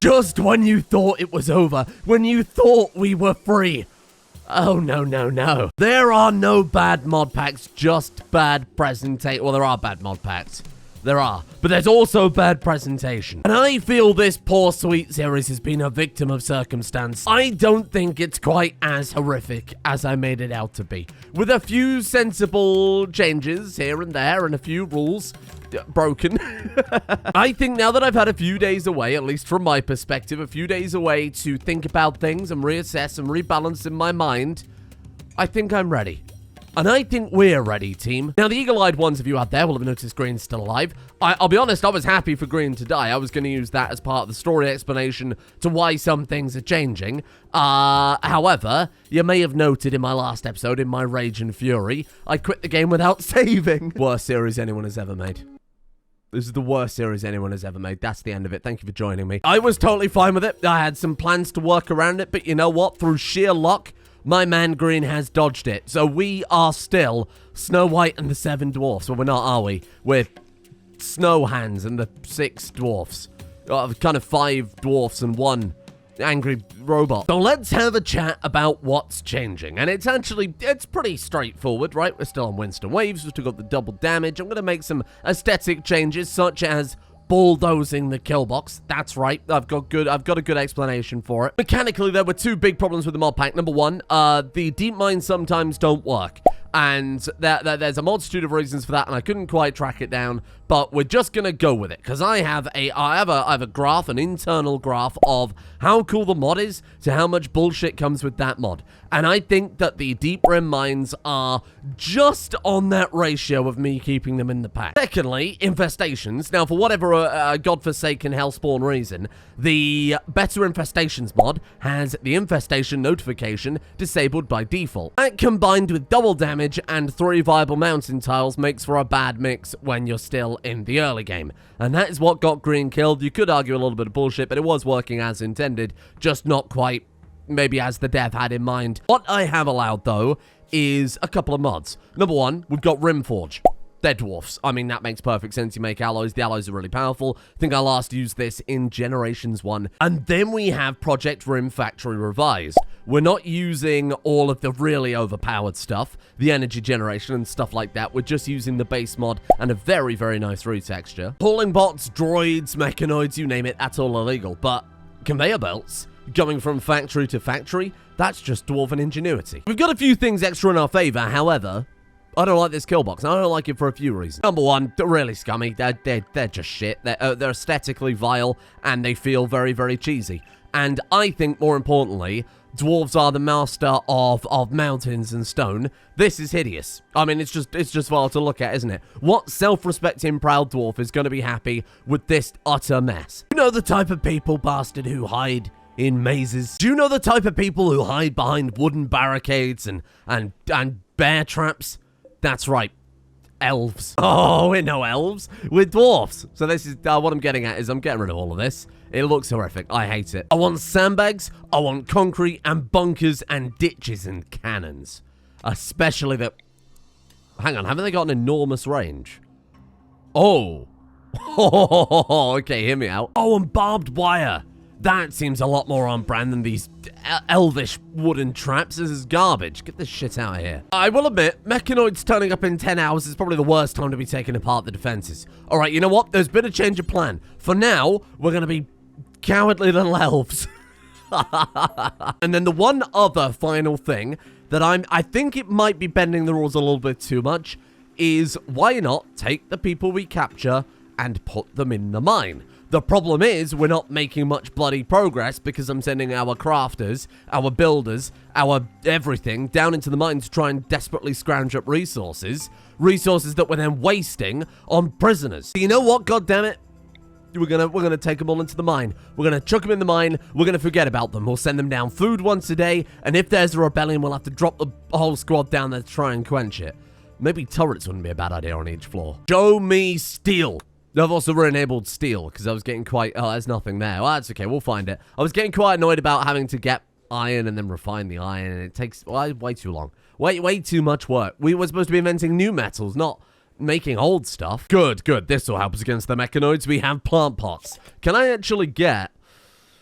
Just when you thought it was over, when you thought we were free. Oh, no, no, no. There are no bad mod packs, just bad presentation. Well, there are bad mod packs. There are. But there's also bad presentation. And I feel this poor sweet series has been a victim of circumstance. I don't think it's quite as horrific as I made it out to be. With a few sensible changes here and there and a few rules broken. I think now that I've had a few days away, at least from my perspective, a few days away to think about things and reassess and rebalance in my mind, I think I'm ready. And I think we're ready, team. Now, the eagle-eyed ones of you out there will have noticed Green's still alive. I'll be honest, I was happy for Green to die. I was going to use that as part of the story explanation to why some things are changing. However, you may have noted in my last episode, in my rage and fury, I quit the game without saving. Worst series anyone has ever made. This is the worst series anyone has ever made. That's the end of it. Thank you for joining me. I was totally fine with it. I had some plans to work around it, but you know what? Through sheer luck, my man Green has dodged it. So we are still Snow White and the 7 Dwarfs. Well, we're not, are we? We're Snow Hands and the 6 Dwarfs. Kind of 5 Dwarfs and 1 angry robot. So let's have a chat about what's changing. And it's pretty straightforward, right? We're still on Winston Waves. We've still got the double damage. I'm going to make some aesthetic changes, such as bulldozing the kill box. That's right. I've got a good explanation for it. Mechanically, there were 2 big problems with the mod pack. Number 1, the deep mines sometimes don't work. And there's a multitude of reasons for that, and I couldn't quite track it down, but we're just gonna go with it, because I have a graph, an internal graph of how cool the mod is to how much bullshit comes with that mod. And I think that the deep rim mines are just on that ratio of me keeping them in the pack. Secondly, infestations. Now, for whatever godforsaken hellspawn reason, the better infestations mod has the infestation notification disabled by default. That combined with double damage and 3 viable mountain tiles makes for a bad mix when you're still in the early game. And that is what got Green killed. You could argue a little bit of bullshit, but it was working as intended, just not quite maybe as the dev had in mind. What I have allowed, though, is a couple of mods. Number 1, we've got Rimforge. They're dwarfs. I mean, that makes perfect sense. You make alloys. The alloys are really powerful. I think I last used this in Generations 1. And then we have Project Rim Factory Revised. We're not using all of the really overpowered stuff, the energy generation and stuff like that. We're just using the base mod and a very, very nice retexture. Hauling bots, droids, mechanoids, you name it, that's all illegal. But conveyor belts, going from factory to factory, that's just dwarven ingenuity. We've got a few things extra in our favor, however, I don't like this kill box, and I don't like it for a few reasons. Number 1, they're really scummy. They're just shit. They're aesthetically vile, and they feel very, very cheesy. And I think, more importantly, dwarves are the master of mountains and stone. This is hideous. I mean, it's just vile to look at, isn't it? What self-respecting proud dwarf is going to be happy with this utter mess? You know the type of people, bastard, who hide in mazes? Do you know the type of people who hide behind wooden barricades and bear traps? That's right. Elves. Oh, we're no elves. We're dwarfs. So this is what I'm getting at is I'm getting rid of all of this. It looks horrific. I hate it. I want sandbags. I want concrete and bunkers and ditches and cannons. Especially the... Hang on. Haven't they got an enormous range? Oh. Okay, hear me out. Oh, and barbed wire. That seems a lot more on brand than these elvish wooden traps. This is garbage. Get this shit out of here. I will admit, mechanoids turning up in 10 hours is probably the worst time to be taking apart the defenses. All right, you know what? There's been a change of plan. For now, we're going to be cowardly little elves. And then the one other final thing that I think it might be bending the rules a little bit too much is why not take the people we capture and put them in the mine? The problem is we're not making much bloody progress because I'm sending our crafters, our builders, our everything down into the mine to try and desperately scrounge up resources that we're then wasting on prisoners. You know what? God damn it. We're gonna take them all into the mine. We're gonna chuck them in the mine. We're gonna forget about them. We'll send them down food once a day, and if there's a rebellion, we'll have to drop the whole squad down there to try and quench it. Maybe turrets wouldn't be a bad idea on each floor. Show me steel. I've also re-enabled steel because I was getting quite... Oh, there's nothing there. Well, that's okay. We'll find it. I was getting quite annoyed about having to get iron and then refine the iron, and it takes way too long. Way too much work. We were supposed to be inventing new metals, not making old stuff. Good. This will help us against the mechanoids. We have plant pots. Can I actually get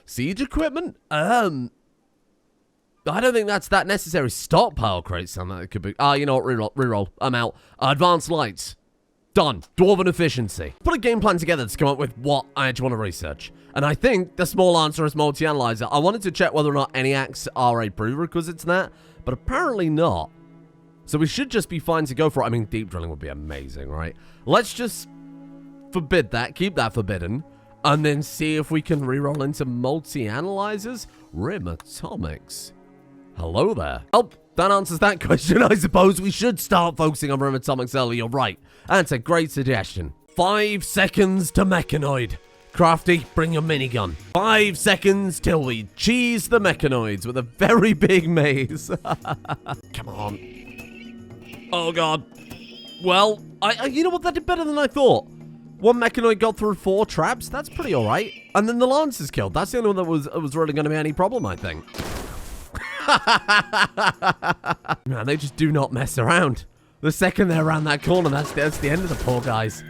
Siege equipment? I don't think that's that necessary. Stockpile crates sound like it could be. You know what? Reroll. I'm out. Advanced lights. Done. Dwarven efficiency. Put a game plan together to come up with what I actually want to research. And I think the small answer is multi-analyzer. I wanted to check whether or not any acts are a prerequisite to that, but apparently not. So we should just be fine to go for it. I mean, deep drilling would be amazing, right? Let's just forbid that. Keep that forbidden. And then see if we can reroll into multi-analyzers. Rim atomics. Hello there. Oh, that answers that question. I suppose we should start focusing on rim atomics early. You're right. That's a great suggestion. 5 seconds to mechanoid. Crafty, bring your minigun. 5 seconds till we cheese the mechanoids with a very big maze. Come on. Oh, God. Well, you know what? That did better than I thought. One mechanoid got through 4 traps. That's pretty all right. And then the Lancers killed. That's the only one that was really going to be any problem, I think. Man, they just do not mess around. The second they're around that corner, that's the end of the poor guys.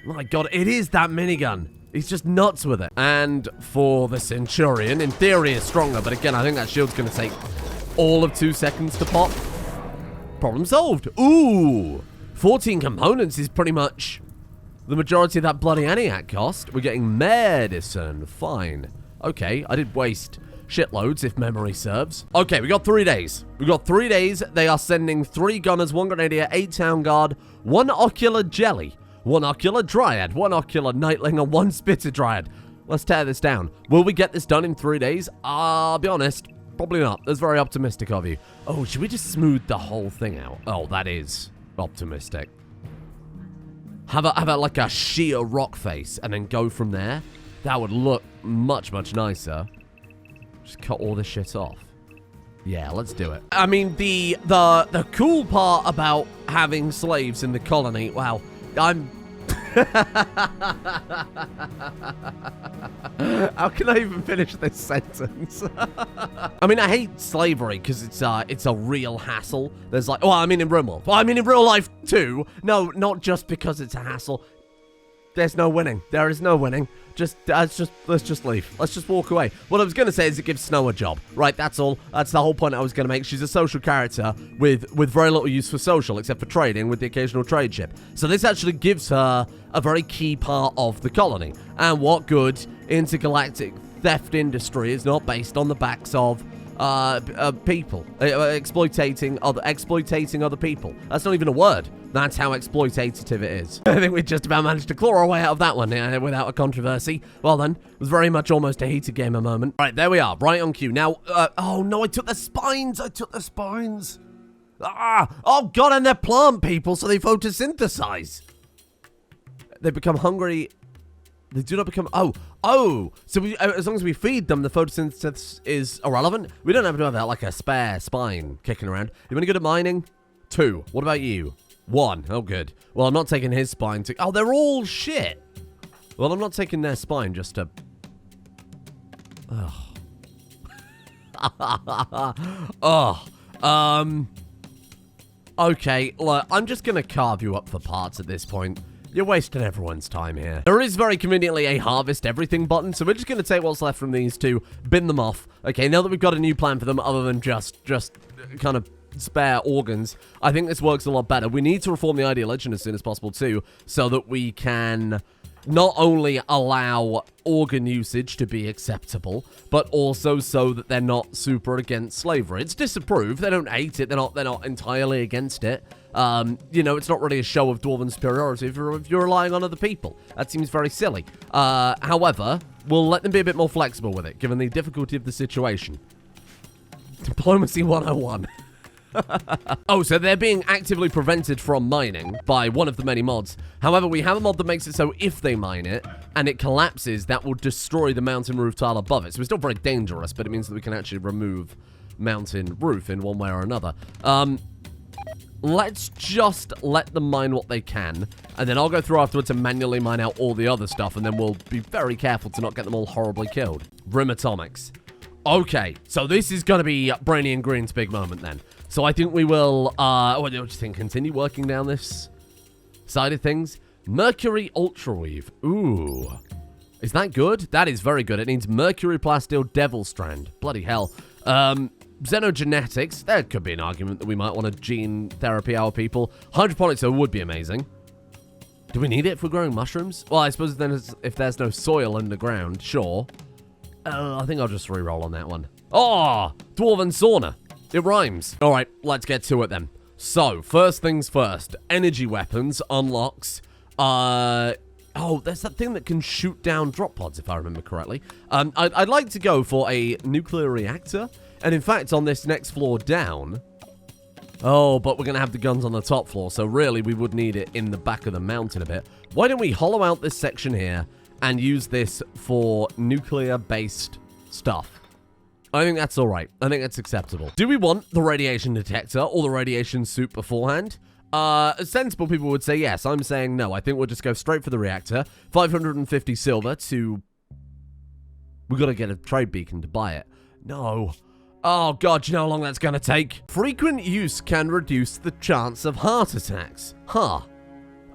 My God, it is that minigun. He's just nuts with it. And for the Centurion, in theory, is stronger. But again, I think that shield's going to take all of 2 seconds to pop. Problem solved. Ooh. 14 components is pretty much the majority of that bloody Aniac cost. We're getting medicine. Fine. Okay, I did waste shitloads, if memory serves. Okay, we got 3 days. We got 3 days. They are sending 3 gunners, 1 grenadier, 8 town guard, 1 ocular jelly, 1 ocular dryad, 1 ocular nightling, and 1 spitter dryad. Let's tear this down. Will we get this done in 3 days? I'll be honest, probably not. That's very optimistic of you. Oh, should we just smooth the whole thing out? Oh, that is optimistic. Have a like a sheer rock face and then go from there. That would look much, much nicer. Just cut all this shit off. Yeah, let's do it. I mean, the cool part about having slaves in the colony, wow, I'm... How can I even finish this sentence? I mean, I hate slavery because it's a real hassle. There's like, well, I mean in Rimworld. Well, I mean in real life too. No, not just because it's a hassle. There's no winning. There is no winning. Let's just leave. Let's just walk away. What I was going to say is it gives Snow a job. Right, that's all. That's the whole point I was going to make. She's a social character with very little use for social, except for trading with the occasional trade ship. So this actually gives her a very key part of the colony. And what good intergalactic theft industry is not based on the backs of people exploiting other people? That's not even a word. That's how exploitative it is. I think we just about managed to claw our way out of that one without a controversy. Well then, it was very much almost a heated gamer moment. Right, there we are, right on cue. Now, oh no, I took the spines. Oh God, and they're plant people, so they photosynthesize. They become hungry. They do not become... Oh, so as long as we feed them, the photosynthesis is irrelevant? We don't have to have that, like a spare spine kicking around. You any good at mining? 2. What about you? 1. Oh, good. Well, I'm not taking his spine to... Oh, they're all shit. Well, I'm not taking their spine just to... Okay, look, I'm just gonna carve you up for parts at this point. You're wasting everyone's time here. There is very conveniently a harvest everything button, so we're just going to take what's left from these 2, bin them off. Okay, now that we've got a new plan for them, other than just kind of spare organs, I think this works a lot better. We need to reform the ideal legend as soon as possible too, so that we can not only allow organ usage to be acceptable, but also so that they're not super against slavery. It's disapproved. They don't hate it. They're not entirely against it. You know, it's not really a show of dwarven superiority if you're relying on other people. That seems very silly. However, we'll let them be a bit more flexible with it, given the difficulty of the situation. Diplomacy 101. Oh, so they're being actively prevented from mining by one of the many mods. However, we have a mod that makes it so if they mine it and it collapses, that will destroy the mountain roof tile above it. So it's still very dangerous, but it means that we can actually remove mountain roof in one way or another. Let's just let them mine what they can, and then I'll go through afterwards and manually mine out all the other stuff, and then we'll be very careful to not get them all horribly killed. Rim atomics. Okay, so this is going to be Brainy and Green's big moment then. So I think we will, what do you think? Continue working down this side of things? Mercury Ultraweave. Ooh. Is that good? That is very good. It needs mercury plasteel devil strand. Bloody hell. Xenogenetics. There could be an argument that we might want to gene therapy our people. Hydroponics though would be amazing. Do we need it if we're growing mushrooms? Well, I suppose then if there's no soil underground, sure. I think I'll just re-roll on that one. Oh, dwarven sauna. It rhymes. All right, let's get to it then. So, first things first. Energy weapons unlocks. Oh, there's that thing that can shoot down drop pods, if I remember correctly. I'd like to go for a nuclear reactor. And in fact, on this next floor down... Oh, but we're going to have the guns on the top floor, so really we would need it in the back of the mountain a bit. Why don't we hollow out this section here and use this for nuclear-based stuff? I think that's all right. I think that's acceptable. Do we want the radiation detector or the radiation suit beforehand? Sensible people would say yes. I'm saying no. I think we'll just go straight for the reactor. 550 silver to... We've got to get a trade beacon to buy it. No. Oh, God, you know how long that's going to take? Frequent use can reduce the chance of heart attacks. Huh.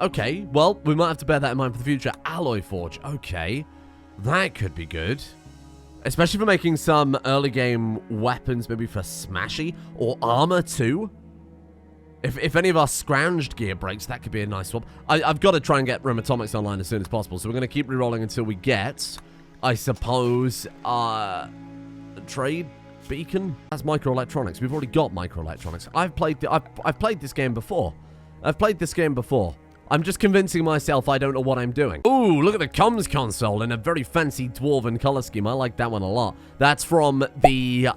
Okay, well, we might have to bear that in mind for the future. Alloy forge. Okay. That could be good. Especially for making some early game weapons, maybe for smashy or armor too. If any of our scrounged gear breaks, that could be a nice swap. I've got to try and get Rimatomics online as soon as possible, so we're going to keep rerolling until we get, I suppose, trade beacon. That's microelectronics. We've already got microelectronics. I've played this game before. I'm just convincing myself I don't know what I'm doing. Ooh, look at the comms console in a very fancy dwarven color scheme. I like that one a lot. That's from the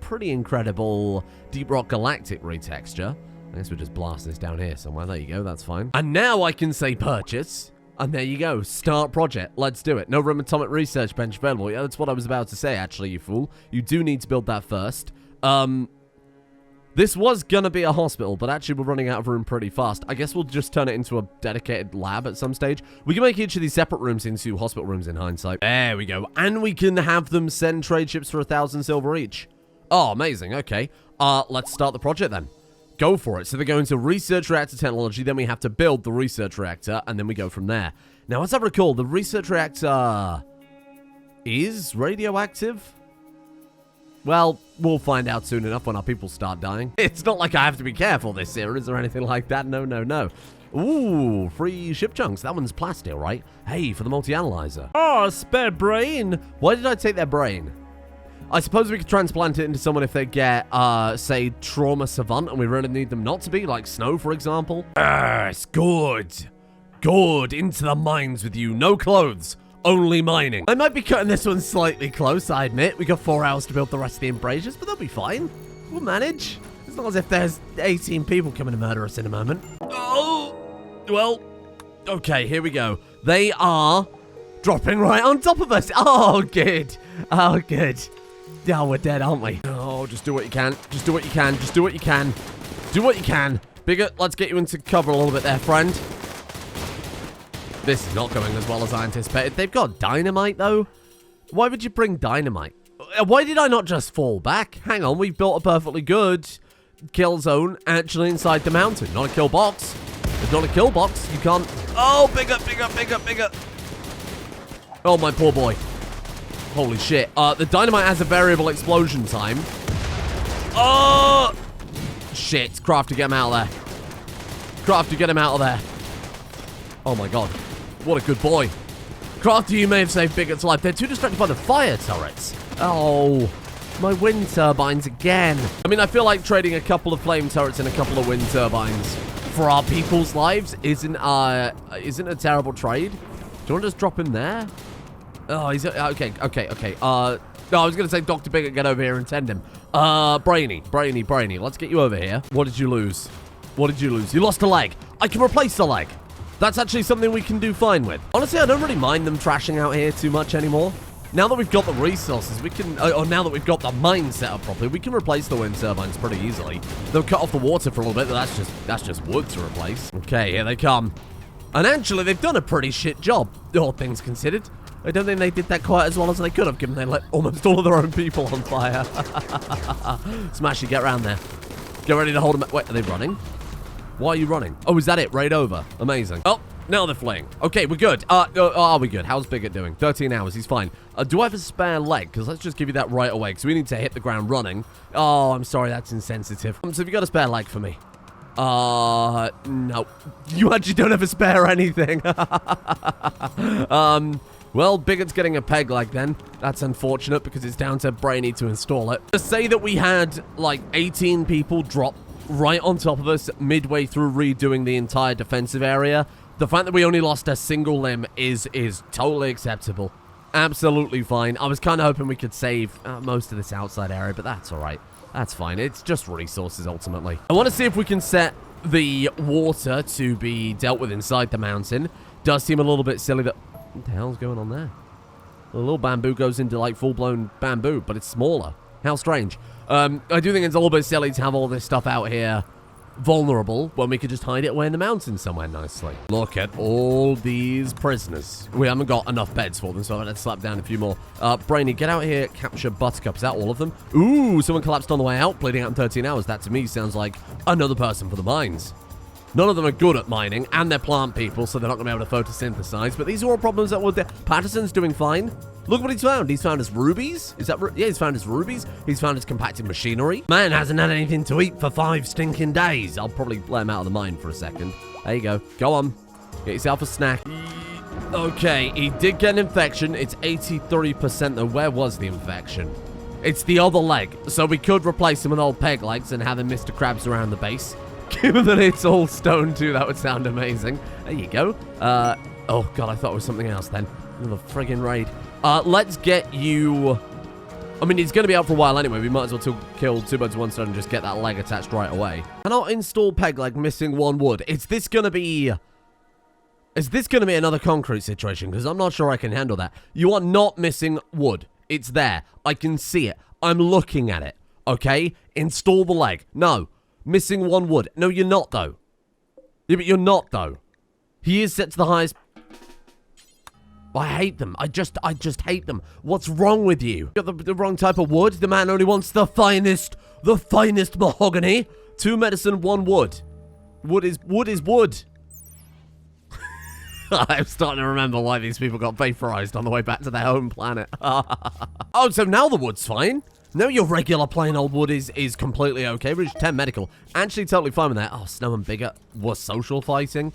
pretty incredible Deep Rock Galactic retexture. I guess we'll just blast this down here somewhere. There you go. That's fine. And now I can say purchase. And there you go. Start project. Let's do it. No room atomic research bench available. Yeah, that's what I was about to say, actually, you fool. You do need to build that first. This was gonna be a hospital, but actually we're running out of room pretty fast. I guess we'll just turn it into a dedicated lab at some stage. We can make each of these separate rooms into hospital rooms in hindsight. There we go. And we can have them send trade ships for 1,000 silver each. Oh, amazing. Okay. Let's start the project then. Go for it. So they're going to research reactor technology, then we have to build the research reactor, and then we go from there. Now, as I recall, the research reactor is radioactive? Well, we'll find out soon enough when our people start dying. It's not like I have to be careful this series or anything like that. No, no, no. Ooh, free ship chunks. That one's plasteel, right? Hey, for the multi-analyzer. Oh, spare brain. Why did I take their brain? I suppose we could transplant it into someone if they get, say, trauma savant, and we really need them not to be, like Snow, for example. Yes, good. Good. Into the mines with you. No clothes. Only mining. I might be cutting this one slightly close, I admit. We got 4 hours to build the rest of the embrasures, but they'll be fine. We'll manage. It's not as if there's 18 people coming to murder us in a moment. Oh, well, okay, here we go. They are dropping right on top of us. Oh, good. Oh, good. Oh, we're dead, aren't we? Oh, just do what you can. Just do what you can. Just do what you can. Do what you can. Bigot, let's get you into cover a little bit there, friend. This is not going as well as I anticipated. They've got dynamite, though. Why would you bring dynamite? Why did I not just fall back? Hang on, we've built a perfectly good kill zone actually inside the mountain. Not a kill box. It's not a kill box. You can't... Oh, Bigot, Bigot, Bigot, Bigot. Oh, my poor boy. Holy shit. The dynamite has a variable explosion time. Oh! Shit. Crafty, get him out of there. Crafty, get him out of there. Oh, my God. What a good boy. Crafty, you may have saved Bigot's life. They're too distracted by the fire turrets. Oh, my wind turbines again. I mean, I feel like trading a couple of flame turrets and a couple of wind turbines for our people's lives isn't a terrible trade. Do you want to just drop him there? Oh, he's... Okay. No, I was going to say, Dr. Bigot, get over here and tend him. Brainy. Let's get you over here. What did you lose? What did you lose? You lost a leg. I can replace the leg. That's actually something we can do fine with. Honestly, I don't really mind them trashing out here too much anymore. Now that we've got the resources, we can... Or now that we've got the mine set up properly, we can replace the wind turbines pretty easily. They'll cut off the water for a little bit, but that's just wood to replace. Okay, here they come. And actually, they've done a pretty shit job, all things considered. I don't think they did that quite as well as they could have, given they let almost all of their own people on fire. Smashy, get around there. Get ready to hold them... Wait, are they running? Why are you running? Oh, is that it? Right over. Amazing. Oh, Now they're fleeing. Okay, we're good. Are we good? How's Bigot doing? 13 hours. He's fine. Do I have a spare leg? Because let's just give you that right away. Because we need to hit the ground running. Oh, I'm sorry. That's insensitive. So have you got a spare leg for me? No. You actually don't have a spare anything. Well, Bigot's getting a peg leg then. That's unfortunate because it's down to Brainy to install it. To say that we had, like, 18 people drop right on top of us midway through redoing the entire defensive area, the fact that we only lost a single limb is totally acceptable. Absolutely fine. I was kind of hoping we could save most of this outside area, but that's all right. That's fine. It's just resources, ultimately. I want to see if we can set the water to be dealt with inside the mountain. Does seem a little bit silly that... What the hell's going on there? The little bamboo goes into, like, full-blown bamboo, but it's smaller. How strange. I do think it's a little bit silly to have all this stuff out here vulnerable when we could just hide it away in the mountains somewhere nicely. Look at all these prisoners. We haven't got enough beds for them, so I'm going to slap down a few more. Brainy, get out here, capture Buttercup. Is that all of them? Ooh, someone collapsed on the way out, bleeding out in 13 hours. That, to me, sounds like another person for the mines. None of them are good at mining, and they're plant people, so they're not going to be able to photosynthesize. But these are all problems that were there. Patterson's doing fine. Look what he's found. He's found his rubies. Is that... Yeah, he's found his rubies. He's found his compacted machinery. Man hasn't had anything to eat for 5 stinking days. I'll probably let him out of the mine for a second. There you go. Go on. Get yourself a snack. Okay, he did get an infection. It's 83% though. Where was the infection? It's the other leg. So we could replace him with old peg legs and have him Mr. Krabs around the base. Given that it's all stone too, that would sound amazing. There you go. Oh god, I thought it was something else then. Another friggin' raid. Let's get you... I mean, he's going to be out for a while anyway. We might as well kill 2 birds with 1 stone and just get that leg attached right away. Cannot install peg leg missing 1 wood. Is this going to be another concrete situation? Because I'm not sure I can handle that. You are not missing wood. It's there. I can see it. I'm looking at it. Okay? Install the leg. No. Missing 1 wood. No, you're not, though. Yeah, but you're not, though. He is set to the highest... I hate them. I just hate them. What's wrong with you? You got the wrong type of wood. The man only wants the finest mahogany. 2 medicine, 1 wood. Wood is wood. I'm starting to remember why these people got vaporized on the way back to their home planet. Oh, so now the wood's fine. No, your regular plain old wood is completely okay. We're just 10 medical. Actually, totally fine with that. Oh, Snow and Bigot was social fighting.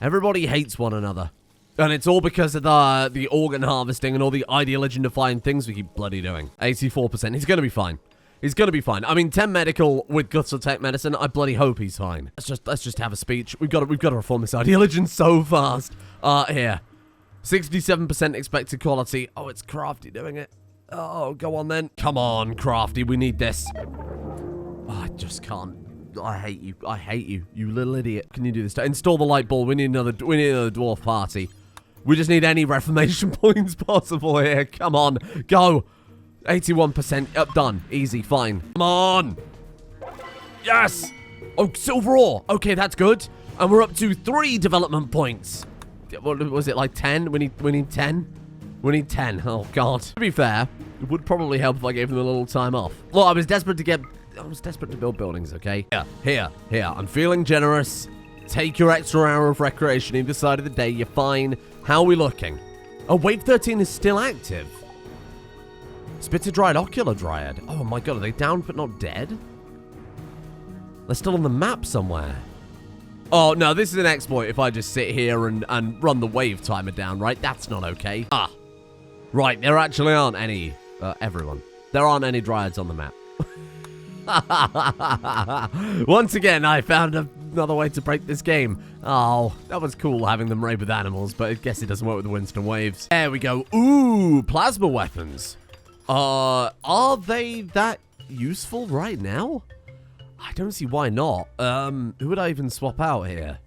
Everybody hates one another. And it's all because of the organ harvesting and all the ideology-defying things we keep bloody doing. 84%. He's going to be fine. He's going to be fine. I mean, 10 medical with guts of tech medicine. I bloody hope he's fine. Let's just have a speech. We've got to reform this ideology so fast. Here. 67% expected quality. Oh, it's Crafty doing it. Oh, go on then. Come on, Crafty. We need this. Oh, I just can't. I hate you. I hate you. You little idiot. Can you do this? Install the light bulb. We need another dwarf party. We just need any reformation points possible here. Come on. Go. 81%. Up, done. Easy. Fine. Come on. Yes. Oh, silver ore. Okay, that's good. And we're up to 3 development points. What was it, like 10? We need 10? We need 10. Oh, God. To be fair, it would probably help if I gave them a little time off. Look, I was desperate to build buildings, okay? Here. I'm feeling generous. Take your extra hour of recreation either side of the day. You're fine. How are we looking? Oh, Wave 13 is still active. Spitter-dried ocular dryad. Oh, my God. Are they down but not dead? They're still on the map somewhere. Oh, no. This is an exploit if I just sit here and run the wave timer down, right? That's not okay. Ah. Right. There actually aren't any... everyone. There aren't any dryads on the map. Once again, I found another way to break this game. Oh, that was cool having them raid with animals, but I guess it doesn't work with the Winston waves. There we go. Ooh, plasma weapons. Are they that useful right now? I don't see why not. Who would I even swap out here?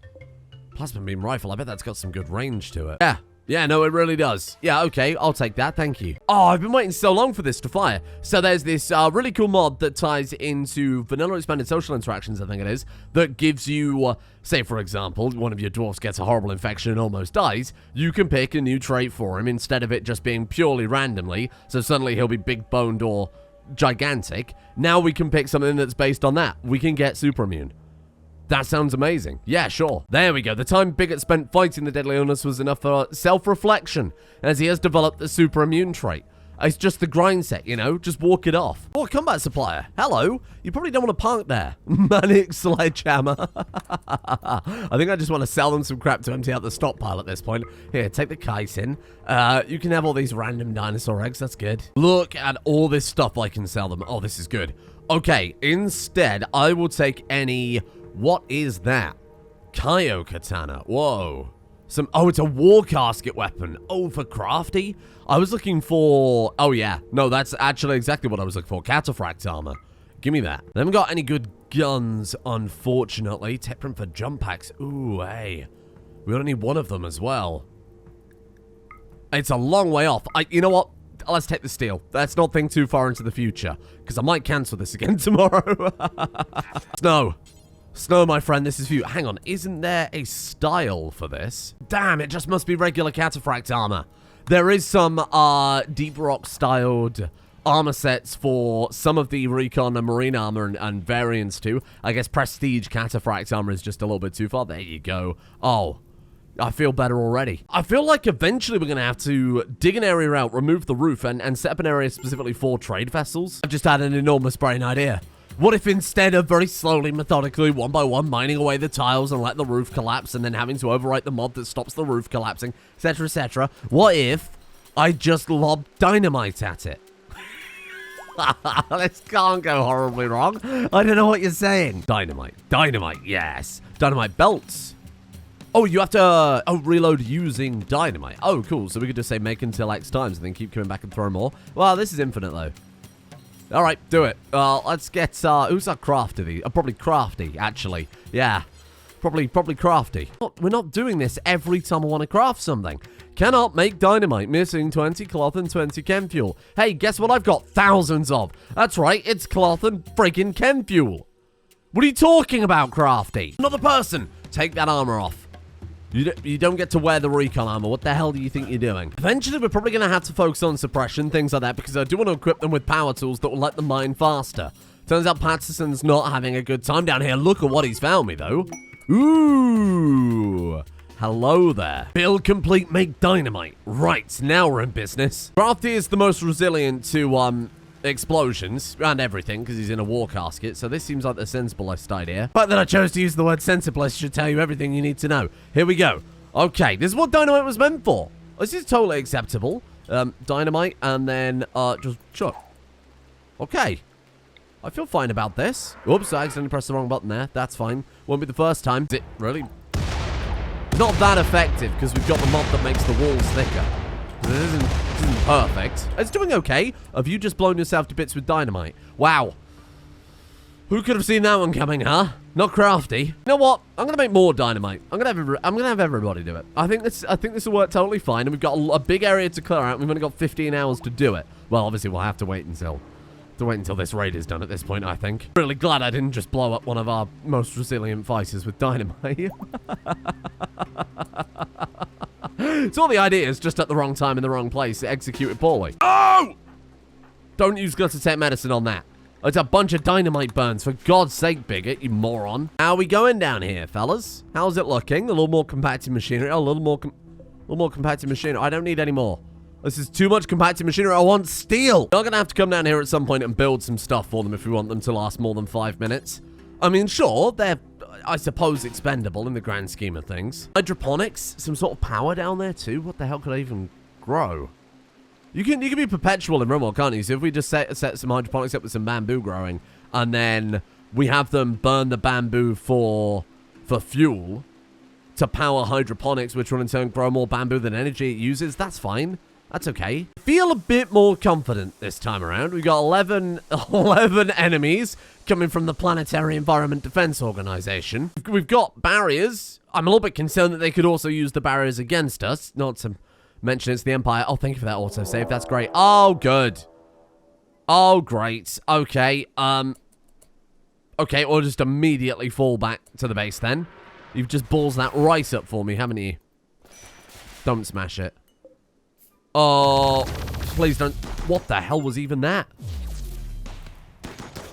Plasma beam rifle. I bet that's got some good range to it. Yeah, no, it really does. Yeah, okay, I'll take that, thank you. Oh, I've been waiting so long for this to fire. So there's this really cool mod that ties into vanilla expanded social interactions, I think it is, that gives you, say, for example, one of your dwarfs gets a horrible infection and almost dies. You can pick a new trait for him instead of it just being purely randomly, so suddenly he'll be big-boned or gigantic. Now we can pick something that's based on that. We can get super immune. That sounds amazing. Yeah, sure. There we go. The time Bigot spent fighting the deadly illness was enough for self-reflection, as he has developed the super immune trait. It's just the grind set, you know? Just walk it off. Oh, combat supplier. Hello. You probably don't want to park there. Manic sledgehammer. I think I just want to sell them some crap to empty out the stockpile at this point. Here, take the chitin. You can have all these random dinosaur eggs. That's good. Look at all this stuff I can sell them. Oh, this is good. Okay, instead, I will take any... What is that? Kaio katana. Whoa. Oh, it's a war casket weapon. Oh, for crafty? I was looking for... Oh, yeah. No, that's actually exactly what I was looking for. Cataphract armor. Give me that. They haven't got any good guns, unfortunately. Tech print for jump packs. Ooh, hey. We only need one of them as well. It's a long way off. You know what? Let's take the steel. Let's not think too far into the future, because I might cancel this again tomorrow. Snow, my friend, this is for you. Hang on, isn't there a style for this? Damn, it just must be regular cataphract armor. There is some deep rock styled armor sets for some of the recon and marine armor and variants too. I guess prestige cataphract armor is just a little bit too far. There you go. Oh, I feel better already. I feel like eventually we're going to have to dig an area out, remove the roof, and set up an area specifically for trade vessels. I've just had an enormous brain idea. What if instead of very slowly, methodically, one by one, mining away the tiles and let the roof collapse and then having to overwrite the mod that stops the roof collapsing, etc., what if I just lob dynamite at it? This can't go horribly wrong. I don't know what you're saying. Dynamite, yes. Dynamite belts. Oh, you have to reload using dynamite. Oh, cool. So we could just say make until X times and then keep coming back and throw more. Well, this is infinite, though. All right, do it. Let's get, who's our crafty? Probably crafty, actually. Yeah, probably crafty. We're not doing this every time I want to craft something. Cannot make dynamite. Missing 20 cloth and 20 chem fuel. Hey, guess what I've got thousands of? That's right, it's cloth and friggin' chem fuel. What are you talking about, crafty? Another person. Take that armor off. You don't get to wear the recon armor. What the hell do you think you're doing? Eventually, we're probably going to have to focus on suppression, things like that, because I do want to equip them with power tools that will let them mine faster. Turns out Patterson's not having a good time down here. Look at what he's found me, though. Ooh. Hello there. Build complete, make dynamite. Right, now we're in business. Crafty is the most resilient to, explosions and everything because he's in a war casket, so this seems like the sensiblest idea. But that I chose to use the word sensiblest should tell you everything you need to know. Here we go. Okay, this is what dynamite was meant for. This is totally acceptable. Dynamite and then just chuck. Okay, I feel fine about this. Oops, I accidentally pressed the wrong button there. That's fine. Won't be the first time. Is it really not that effective because we've got the mod that makes the walls thicker? It isn't perfect. It's doing okay. Have you just blown yourself to bits with dynamite? Wow. Who could have seen that one coming, huh? Not crafty. You know what? I'm gonna make more dynamite. I'm gonna have everybody do it. I think this will work totally fine. And we've got a big area to clear out. And we've only got 15 hours to do it. Well, obviously we'll have to wait until this raid is done at this point, I think. Really glad I didn't just blow up one of our most resilient fighters with dynamite. It's all the ideas, just at the wrong time in the wrong place, executed poorly. Oh! Don't use glyphosate medicine on that. It's a bunch of dynamite burns, for God's sake, bigot, you moron. How are we going down here, fellas? How's it looking? A little more compacted machinery. Oh, a little more compacted machinery. I don't need any more. This is too much compacted machinery. I want steel. We're gonna have to come down here at some point and build some stuff for them if we want them to last more than 5 minutes. I mean, sure, they're, I suppose, expendable in the grand scheme of things. Hydroponics, some sort of power down there too. What the hell could I even grow? You can be perpetual in Rimworld, can't you? So if we just set some hydroponics up with some bamboo growing, and then we have them burn the bamboo for fuel to power hydroponics, which will in turn grow more bamboo than energy it uses, that's fine. That's okay. Feel a bit more confident this time around. We got 11 enemies coming from the Planetary Environment Defense Organization. We've got barriers. I'm a little bit concerned that they could also use the barriers against us. Not to mention it's the Empire. Oh, thank you for that autosave. That's great. Oh, good. Oh, great. Okay. Okay, we'll just immediately fall back to the base then. You've just balls that right up for me, haven't you? Don't smash it. Oh, please don't. What the hell was even that?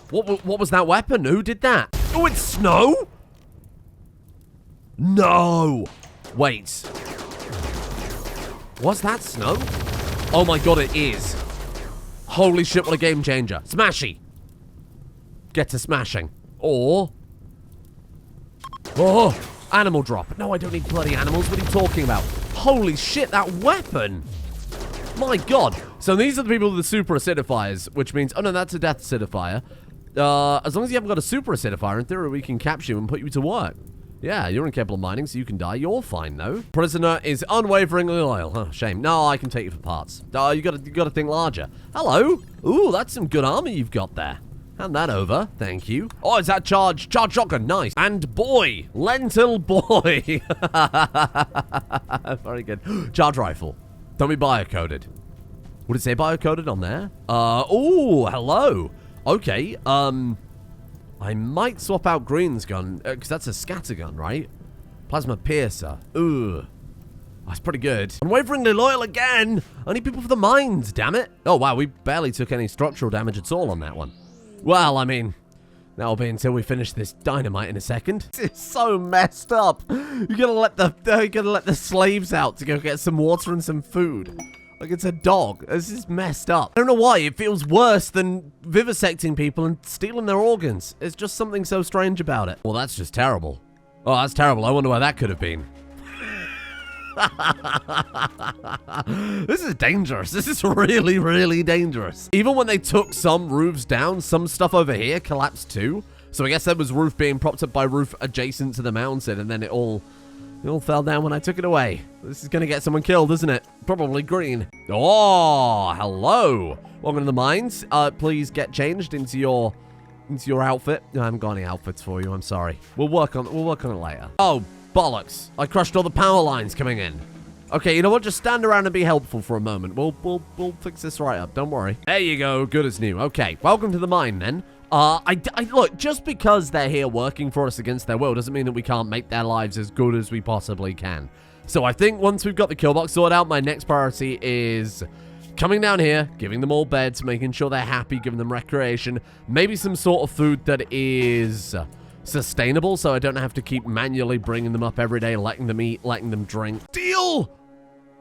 What was that weapon? Who did that? Oh, it's snow? No! Wait. Was that snow? Oh my god, it is. Holy shit, what a game changer. Smashy. Get to smashing. Or... Oh, animal drop. No, I don't need bloody animals. What are you talking about? Holy shit, that weapon. My god. So these are the people with the super acidifiers, which means... Oh, no, that's a death acidifier. As long as you haven't got a super acidifier, in theory, we can capture you and put you to work. Yeah, you're incapable of mining, so you can die. You're fine, though. Prisoner is unwaveringly loyal. Huh, shame. No, I can take you for parts. You gotta think larger. Hello. Ooh, that's some good armor you've got there. Hand that over. Thank you. Oh, is that charge? Charge shotgun. Nice. And boy. Lentil boy. Very good. Charge rifle. Don't be biocoded. Would it say biocoded on there? Oh, hello. Okay, I might swap out Green's gun, because that's a scatter gun, right? Plasma piercer. Ooh. That's pretty good. Unwaveringly loyal again! Only people for the mines, damn it! Oh, wow, we barely took any structural damage at all on that one. Well, I mean, that'll be until we finish this dynamite in a second. It's so messed up. You're gonna let the slaves out to go get some water and some food. Like it's a dog. This is messed up. I don't know why. It feels worse than vivisecting people and stealing their organs. It's just something so strange about it. Well, that's just terrible. Oh, that's terrible. I wonder where that could have been. This is dangerous. This is really, really dangerous. Even when they took some roofs down, some stuff over here collapsed too. So I guess that was roof being propped up by roof adjacent to the mountain, and then it all fell down when I took it away. This is going to get someone killed, isn't it? Probably Green. Oh, hello. Welcome to the mines. Please get changed into your outfit. No, I haven't got any outfits for you. I'm sorry. We'll work on it later. Oh, bollocks. I crushed all the power lines coming in. Okay, you know what? Just stand around and be helpful for a moment. We'll fix this right up. Don't worry. There you go. Good as new. Okay, welcome to the mine then. Look, just because they're here working for us against their will doesn't mean that we can't make their lives as good as we possibly can. So I think once we've got the kill box sorted out, my next priority is coming down here, giving them all beds, making sure they're happy, giving them recreation, maybe some sort of food that is sustainable so I don't have to keep manually bringing them up every day, letting them eat, letting them drink. Steel!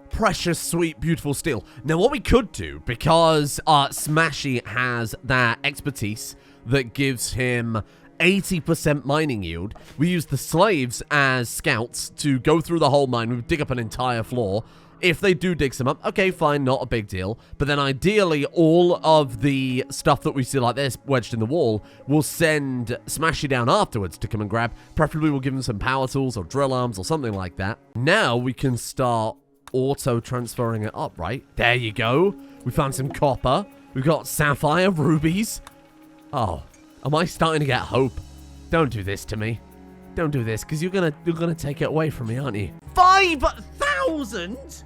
Precious, sweet, beautiful steel. Now, what we could do, because Smashy has that expertise that gives him 80% mining yield, we use the slaves as scouts to go through the whole mine. We dig up an entire floor. If they do dig some up, okay, fine, not a big deal. But then ideally, all of the stuff that we see like this wedged in the wall, we'll send Smashy down afterwards to come and grab. Preferably, we'll give him some power tools or drill arms or something like that. Now we can start auto-transferring it up, right? There you go. We found some copper. We've got sapphire, rubies. Oh, am I starting to get hope? Don't do this to me. Don't do this, because you're gonna take it away from me, aren't you? 5,000?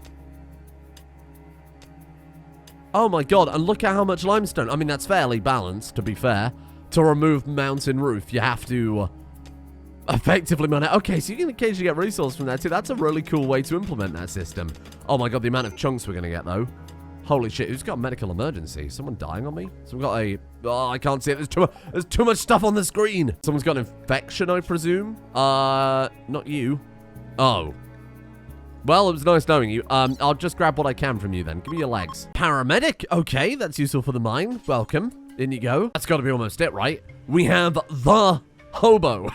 Oh my god, and look at how much limestone. I mean, that's fairly balanced, to be fair. To remove mountain roof, you have to effectively mine it. Okay, so you can occasionally get resources from that too. That's a really cool way to implement that system. Oh my god, the amount of chunks we're gonna get, though. Holy shit, who's got a medical emergency? Someone dying on me? So we've got a... Oh, I can't see it. There's too much stuff on the screen. Someone's got an infection, I presume. Not you. Oh. Well, it was nice knowing you. I'll just grab what I can from you then. Give me your legs. Paramedic. Okay, that's useful for the mine. Welcome. In you go. That's got to be almost it, right? We have the hobo.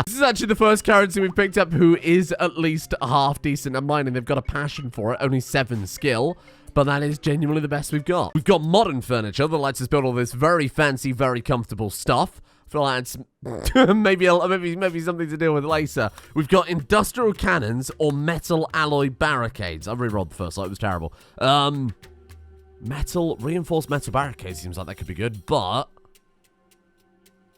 This is actually the first character we've picked up who is at least half decent at mining. They've got a passion for it. Only 7 skill. But that is genuinely the best we've got. We've got modern furniture that lets us build all this very fancy, very comfortable stuff. I feel like it's maybe something to deal with later. We've got industrial cannons or metal alloy barricades. I rerolled the first, like it was terrible. Reinforced metal barricades seems like that could be good, but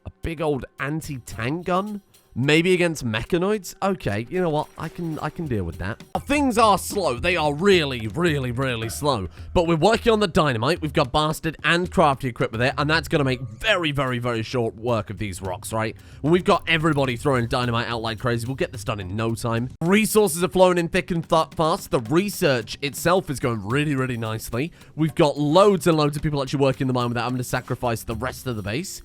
a big old anti-tank gun? Maybe against mechanoids? Okay, you know what? I can deal with that. Things are slow. They are really, really, really slow. But we're working on the dynamite. We've got bastard and crafty equipped with it, and that's going to make very, very, very short work of these rocks, right? When we've got everybody throwing dynamite out like crazy, we'll get this done in no time. Resources are flowing in thick and fast. The research itself is going really, really nicely. We've got loads and loads of people actually working the mine without having to sacrifice the rest of the base.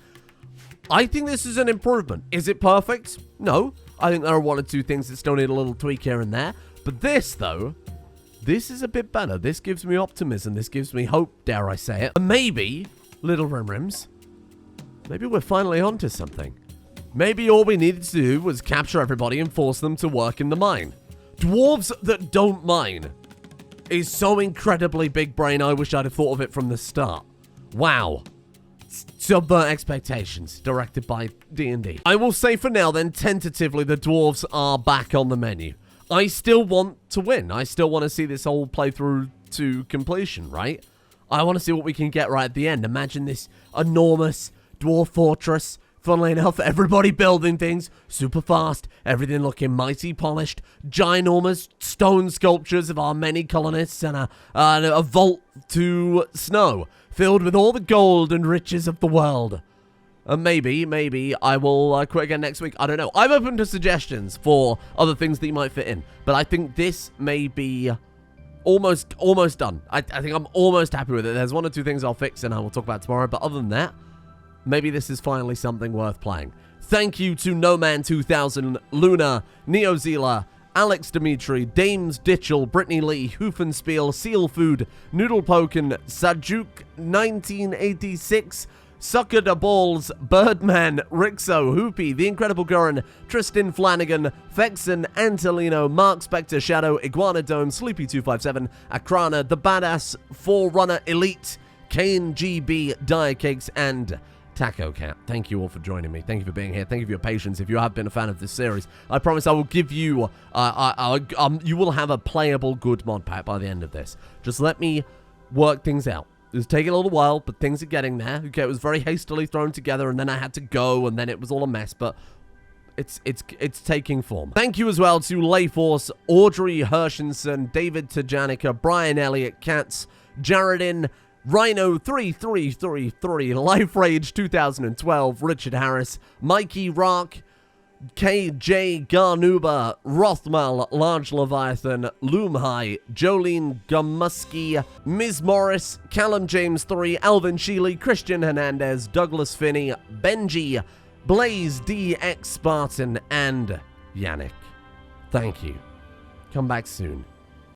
I think this is an improvement. Is it perfect? No. I think there are one or two things that still need a little tweak here and there. But this, though, this is a bit better. This gives me optimism. This gives me hope, dare I say it. And maybe, little Rimrims, maybe we're finally onto something. Maybe all we needed to do was capture everybody and force them to work in the mine. Dwarves that don't mine is so incredibly big brain, I wish I'd have thought of it from the start. Wow. Subvert expectations, directed by D&D. I will say for now then, tentatively, the dwarves are back on the menu. I still want to win. I still want to see this whole playthrough to completion, right? I want to see what we can get right at the end. Imagine this enormous dwarf fortress. Funnily enough, everybody building things super fast, everything looking mighty polished, ginormous stone sculptures of our many colonists, and a vault to snow filled with all the gold and riches of the world. And maybe I will quit again next week. I don't know. I'm open to suggestions for other things that you might fit in, but I think this may be almost done. I think I'm almost happy with it. There's one or two things I'll fix and I will talk about tomorrow, but other than that, maybe this is finally something worth playing. Thank you to NoMan2000, Luna, Neozela, Alex Dimitri, Dames Ditchell, Brittany Lee, Hoofenspiel, Seal Food, Noodle Poken, Sajuk 1986, Sucker da Balls, Birdman, Rixo, Hoopy, The Incredible Gurren, Tristan Flanagan, Fexen, Antolino, Mark Spectre, Shadow, Iguanodome, Sleepy257, Akrana, The Badass, Forerunner Elite, Kane GB, Dire Cakes, and Taco Cat. Thank you all for joining me. Thank you for being here. Thank you for your patience. If you have been a fan of this series, I promise I will give you, you will have a playable good mod pack by the end of this. Just let me work things out. It's taking a little while, but things are getting there. Okay, it was very hastily thrown together, and then I had to go, and then it was all a mess, but it's taking form. Thank you as well to Layforce, Audrey Hershenson, David Tajanica, Brian Elliott, Katz, Jaredin, Rhino3333, Life Rage 2012, Richard Harris, Mikey Rock, KJ Garnuba, Rothmal, Large Leviathan, Loomhigh, Jolene Gumuski, Ms. Morris, Callum James 3, Alvin Sheely, Christian Hernandez, Douglas Finney, Benji, Blaze DX Spartan, and Yannick. Thank you. Come back soon.